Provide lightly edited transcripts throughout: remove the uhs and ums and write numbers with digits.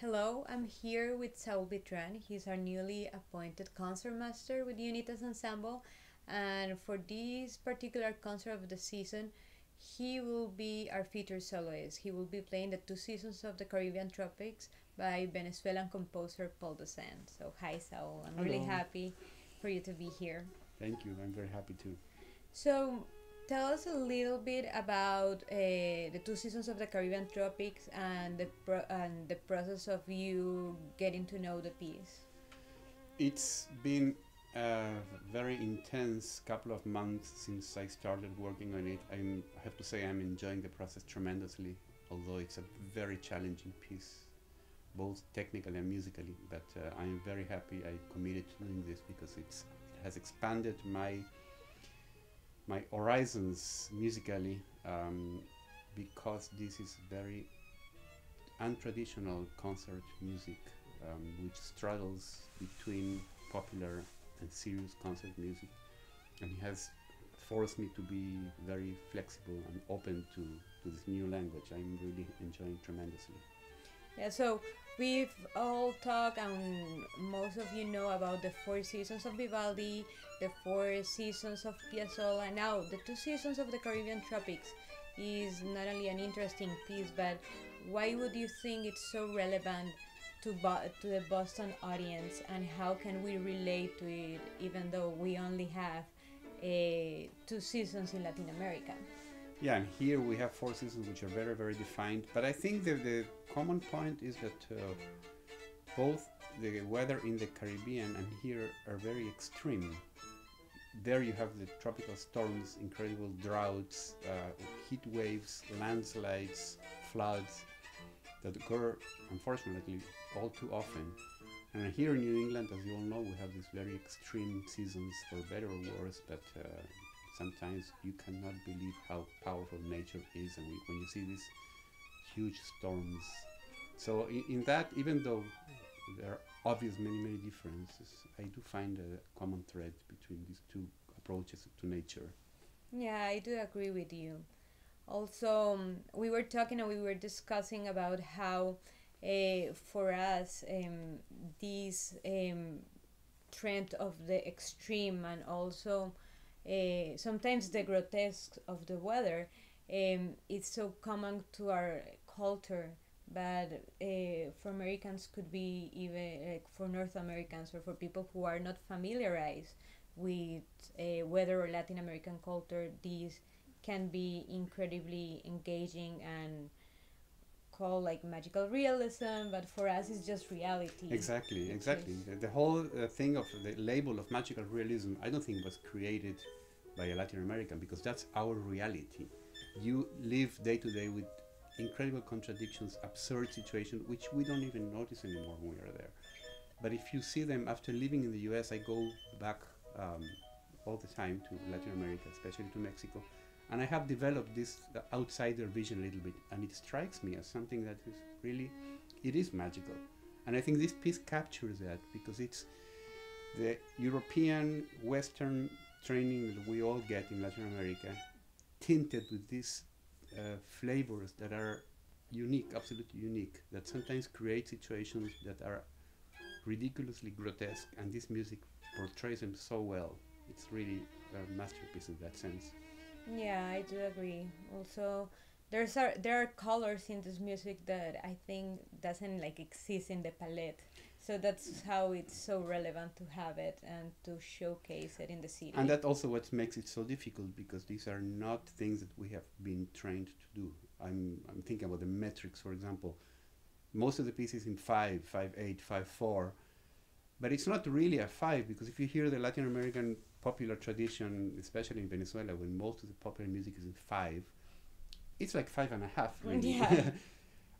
Hello, I'm here with Saul Bitran. He's our newly appointed concertmaster with Unitas Ensemble, and for this particular concert of the season, he will be our featured soloist. He will be playing the two seasons of the Caribbean Tropics by Venezuelan composer Paul Desennes. So, hi Saul, I'm really Hello. happy for you to be here. Thank you. I'm very happy too. So, tell us a little bit about the two seasons of the Caribbean Tropics and the process of you getting to know the piece. It's been a very intense couple of months since I started working on it. I have to say I'm enjoying the process tremendously, although it's a very challenging piece, both technically and musically. But I am very happy I committed to doing this because it has expanded my horizons musically, because this is very untraditional concert music, which straddles between popular and serious concert music, and it has forced me to be very flexible and open to this new language. I'm really enjoying tremendously. Yeah, so we've all talked, and most of you know about the four seasons of Vivaldi, the four seasons of Piazzolla. Now, the two seasons of the Caribbean Tropics is not only an interesting piece, but why would you think it's so relevant to the Boston audience, and how can we relate to it, even though we only have two seasons in Latin America? Yeah, and here we have four seasons which are very, very defined. But I think the common point is that both the weather in the Caribbean and here are very extreme. There you have the tropical storms, incredible droughts, heat waves, landslides, floods that occur, unfortunately, all too often. And here in New England, as you all know, we have these very extreme seasons, for better or worse, but sometimes you cannot believe how powerful nature is, and when you see these huge storms. So in that, even though there are obvious many differences, I do find a common thread between these two approaches to nature. Yeah, I do agree with you. Also, we were talking and we were discussing about how, for us, this trend of the extreme, and also sometimes the grotesque of the weather, it's so common to our culture. But for Americans, could be even like for North Americans or for people who are not familiarized with weather or Latin American culture, these can be incredibly engaging and called like magical realism. But for us, it's just reality. Exactly, Which exactly. is The whole thing of the label of magical realism, I don't think was created by a Latin American, because that's our reality. You live day to day with incredible contradictions, absurd situations, which we don't even notice anymore when we are there. But if you see them after living in the US, I go back all the time to Latin America, especially to Mexico, and I have developed this outsider vision a little bit, and it strikes me as something that is really, it is magical. And I think this piece captures that, because it's the European Western training that we all get in Latin America, tinted with these flavors that are unique, absolutely unique, that sometimes create situations that are ridiculously grotesque, and this music portrays them so well. It's really a masterpiece in that sense. yeah, I do agree. Also, there are colors in this music that I think doesn't like exist in the palette. So that's how it's so relevant to have it and to showcase it in the And city. that also what makes it so difficult, because these are not things that we have been trained to do. I'm thinking about the metrics, for example. Most of the pieces in 5, 5/8, 5/4, but it's not really a 5, because if you hear the Latin American popular tradition, especially in Venezuela, when most of the popular music is in 5, it's like 5.5, really. Yeah.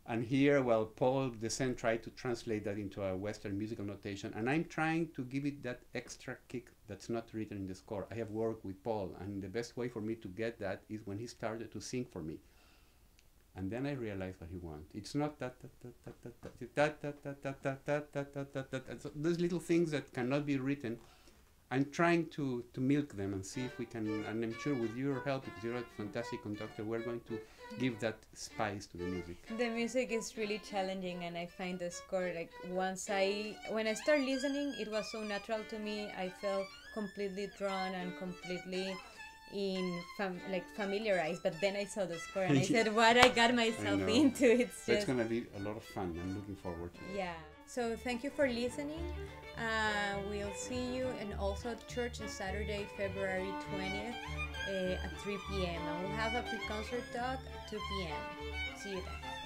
And here, well, Paul Desennes tried to translate that into a Western musical notation, and I'm trying to give it that extra kick that's not written in the score. I have worked with Paul, and the best way for me to get that is when he started to sing for me. And then I realized what he wants. It's not that, those little things that cannot be written. I'm trying to milk them and see if we can, and I'm sure with your help, because you're a fantastic conductor, we're going to give that spice to the music. The music is really challenging, and I find the score, like, when I start listening, it was so natural to me. I felt completely drawn and completely familiarized, but then I saw the score and I said, what I got myself into. It's going to be a lot of fun. I'm looking forward to it. Yeah. So thank you for listening. We'll see you, and also at church on Saturday, February 20th at 3 p.m. And we'll have a pre-concert talk at 2 p.m. See you then.